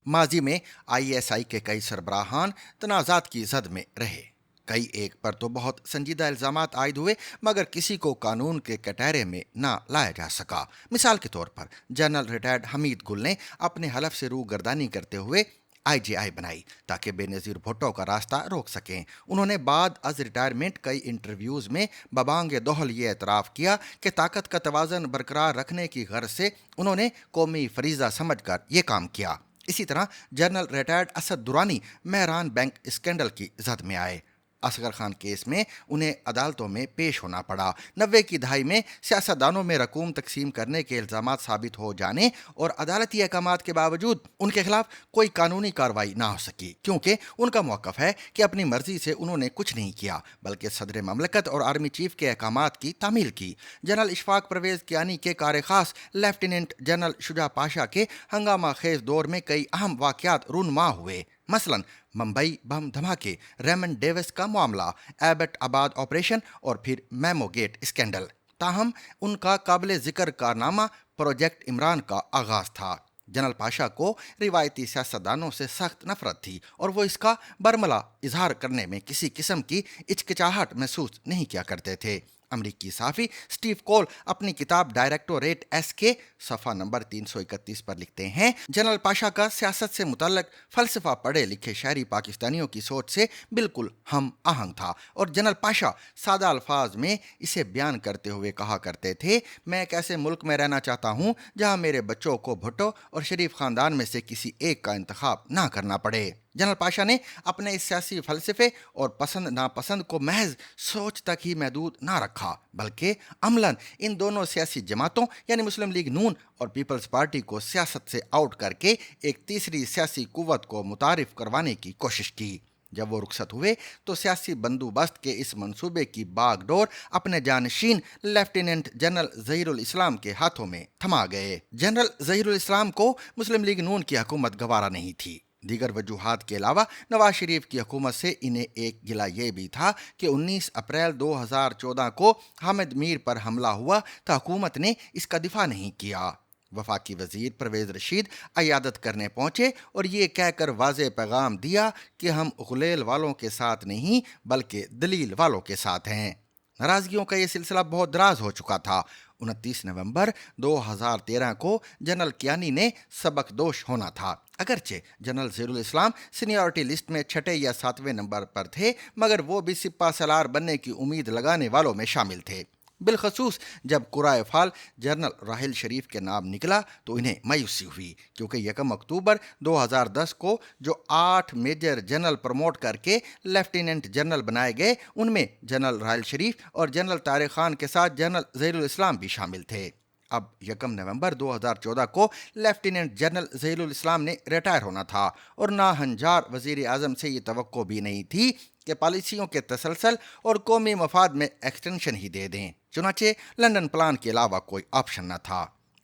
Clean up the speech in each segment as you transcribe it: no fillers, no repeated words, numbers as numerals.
माजी में आईएसआई के कई सरबराहान तनाज़ात की जद में रहे। कई एक पर तो बहुत संजीदा इल्जामात आयद हुए, मगर किसी को कानून के कटहरे में ना लाया जा सका। मिसाल के तौर पर जनरल रिटायर्ड हमीद गुल ने अपने हलफ से रूगर्दानी करते हुए आईजीआई बनाई ताकि बेनज़ीर भुट्टो का रास्ता रोक सकें। उन्होंने बाद अज रिटायरमेंट कई इंटरव्यूज़ में बबांग दोहल ये एतराफ़ किया कि ताकत का तवाज़न बरकरार रखने की गर्ज से उन्होंने कौमी फरीज़ा समझकर ये काम किया। इसी तरह general retired Asad Durrani Mehran bank scandal की जद में आए। असगर खान केस में उन्हें अदालतों में पेश होना पड़ा। 90 की दहाई में सियासतदानों में रकूम तकसीम करने के इल्जामात साबित हो जाने और अदालती अहकामात के बावजूद उनके खिलाफ कोई कानूनी कार्रवाई ना हो सकी, क्योंकि उनका मौक़िफ़ है कि अपनी मर्जी से उन्होंने कुछ नहीं किया बल्कि सदर ममलकत और आर्मी चीफ के अहकामात की तामील की। जनरल इशफाक परवेज़ कियानी के कार खास लेफ्टिनेंट जनरल शुजा पाशा के हंगामा खेज दौर में कई अहम वाक़यात रूनमा हुए। मसलन मुंबई बम धमाके, रेमंड डेविस का मामला, एबट आबाद ऑपरेशन और फिर मेमोगेट स्कैंडल। ताहम उनका काबिल जिक्र कारनामा प्रोजेक्ट इमरान का आगाज था। जनरल पाशा को रिवायती सियासतदानों से सख्त नफरत थी और वो इसका बरमला इजहार करने में किसी किस्म की हिचकिचाहट महसूस नहीं किया करते थे। अमरीकी सहाफ़ी स्टीव कोल अपनी किताब डायरेक्टोरेट एस के सफ़ा नंबर 331 पर लिखते हैं, जनरल पाशा का सियासत से मुतल्लक फ़लसफ़ा पढ़े लिखे शहरी पाकिस्तानियों की सोच से बिल्कुल हम आहंग था और जनरल पाशा सादा अल्फाज में इसे बयान करते हुए कहा करते थे, मैं एक ऐसे मुल्क में रहना चाहता हूँ जहाँ मेरे बच्चों को भुट्टो और शरीफ ख़ानदान में से किसी एक का इंतखाब ना करना पड़े। जनरल पाशा ने अपने इस सियासी फलसफे और पसंद नापसंद को महज सोच तक ही महदूद ना रखा, बल्कि अमलन इन दोनों सियासी जमातों यानी मुस्लिम लीग नून और पीपल्स पार्टी को सियासत से आउट करके एक तीसरी सियासी कुव्वत को मुतारिफ करवाने की कोशिश की। जब वो रुखसत हुए तो सियासी बंदोबस्त के इस मंसूबे की बागडोर अपने जानशीन लेफ्टिनेंट जनरल ज़हीरुल इस्लाम के हाथों में थमा गए। जनरल ज़हीरुल इस्लाम को मुस्लिम लीग नून की हुकूमत गवारा नहीं थी। दीगर वजूहात के अलावा नवाज शरीफ की हुकूमत से इन्हें एक गिला ये भी था कि 19 अप्रैल 2014 को हामिद मीर पर हमला हुआ तो हुकूमत ने इसका दिफा नहीं किया। वफाकी वजीर परवेज़ रशीद अयादत करने पहुंचे और ये कहकर वाज़े पैगाम दिया कि हम गुलेल वालों के साथ नहीं बल्कि दलील वालों के साथ हैं। नाराज़गियों का ये सिलसिला बहुत दराज हो चुका था। 29 नवंबर 2013 को जनरल कियानी ने सबकदोश होना था। अगरचे जनरल ज़हीरुल इस्लाम सीनियरिटी लिस्ट में छठे या सातवें नंबर पर थे, मगर वो भी सिपा सलार बनने की उम्मीद लगाने वालों में शामिल थे। बिलखसूस जब कुराए फाल जनरल राहिल शरीफ के नाम निकला तो इन्हें मायूसी हुई, क्योंकि 1 अक्टूबर 2010 को जो 8 मेजर जनरल प्रमोट करके लेफ्टिनेंट जनरल बनाए गए, उनमें जनरल राहिल शरीफ और जनरल तारिक खान के साथ जनरल ज़हीरुल इस्लाम भी शामिल थे। अब 1 नवंबर 2014 को लेफ्टिनेंट जनरल ज़हीरुल इस्लाम ने रिटायर होना था और नाहंजार वज़ीर आज़म से ये तवक्को भी नहीं थी कि पॉलिसियों के तसलसल और कौमी मफाद में एक्सटेंशन ही दे दें। चुनाचे लंदन प्लान के अलावा कोई ऑप्शन न था।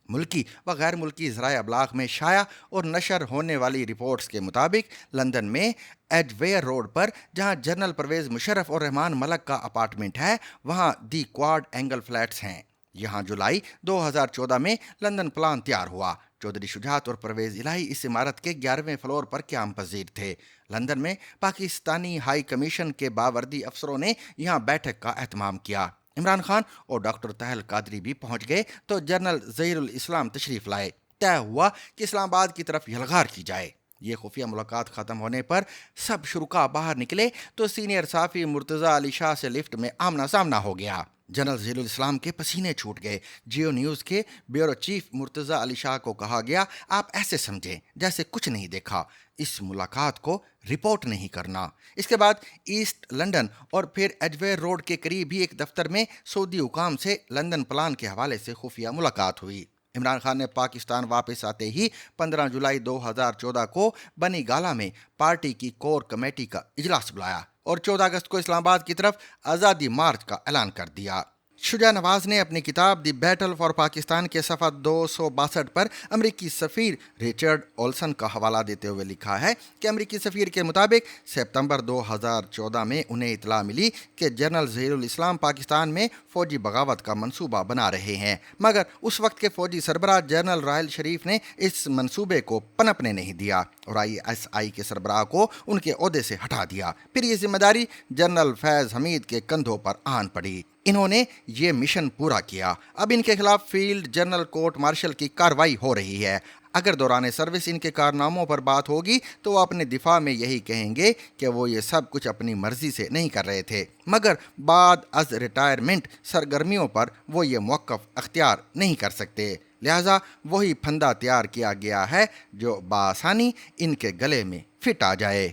मुल्की व गैर मुल्की ज़राए अबलाग में शाया और नशर होने वाली रिपोर्ट्स के मुताबिक लंदन में एडवेयर रोड पर जहां जनरल परवेज़ मुशर्रफ और रहमान मलक का अपार्टमेंट है, वहां दी क्वाड एंगल फ्लैट्स हैं। यहाँ जुलाई 2014 में लंदन प्लान तैयार हुआ। चौधरी शुजात और परवेज़ इलाही इस इमारत के 11वें फ्लोर पर क़याम पज़ीर थे। लंदन में पाकिस्तानी हाई कमीशन के बावर्दी अफसरों ने यहाँ बैठक का एहतमाम किया। इमरान खान और डॉक्टर तहल कादरी भी पहुँच गए तो जनरल ज़हीरुल इस्लाम तशरीफ़ लाए। तय हुआ कि इस्लामाबाद की तरफ यलगार की जाए। ये खुफिया मुलाकात ख़त्म होने पर सब शुरुका बाहर निकले तो सीनियर साफ़ी मुर्तज़ा अली शाह से लिफ्ट में आमना सामना हो गया। जनरल ज़हीरुल इस्लाम के पसीने छूट गए। जियो न्यूज़ के ब्यूरो चीफ मुर्तज़ा अली शाह को कहा गया, आप ऐसे समझें जैसे कुछ नहीं देखा, इस मुलाकात को रिपोर्ट नहीं करना। इसके बाद ईस्ट लंदन और फिर एडवेयर रोड के करीब ही एक दफ्तर में सऊदी हुकाम से लंदन प्लान के हवाले से खुफिया मुलाकात हुई। इमरान खान ने पाकिस्तान वापस आते ही 15 जुलाई 2014 को बनी गाला में पार्टी की कोर कमेटी का इजलास बुलाया और 14 अगस्त को इस्लामाबाद की तरफ आज़ादी मार्च का ऐलान कर दिया। شجاع نواز نے اپنی کتاب دی بیٹل فار پاکستان کے صفحہ 262 پر امریکی سفیر رچرڈ اولسن کا حوالہ دیتے ہوئے لکھا ہے کہ امریکی سفیر کے مطابق ستمبر 2014 میں انہیں اطلاع ملی کہ جنرل ظہیر الاسلام پاکستان میں فوجی بغاوت کا منصوبہ بنا رہے ہیں، مگر اس وقت کے فوجی سربراہ جنرل راحل شریف نے اس منصوبے کو پنپنے نہیں دیا اور ISI کے سربراہ کو ان کے عہدے سے ہٹا دیا۔ پھر یہ ذمہ داری جنرل فیض حمید کے کندھوں پر آن پڑی۔ انہوں نے یہ مشن پورا کیا۔ اب ان کے خلاف فیلڈ جنرل کورٹ مارشل کی کارروائی ہو رہی ہے۔ اگر دوران سروس ان کے کارناموں پر بات ہوگی تو وہ اپنے دفاع میں یہی کہیں گے کہ وہ یہ سب کچھ اپنی مرضی سے نہیں کر رہے تھے، مگر بعد از ریٹائرمنٹ سرگرمیوں پر وہ یہ موقف اختیار نہیں کر سکتے، لہٰذا وہی پھندا تیار کیا گیا ہے جو بآسانی ان کے گلے میں فٹ آ جائے۔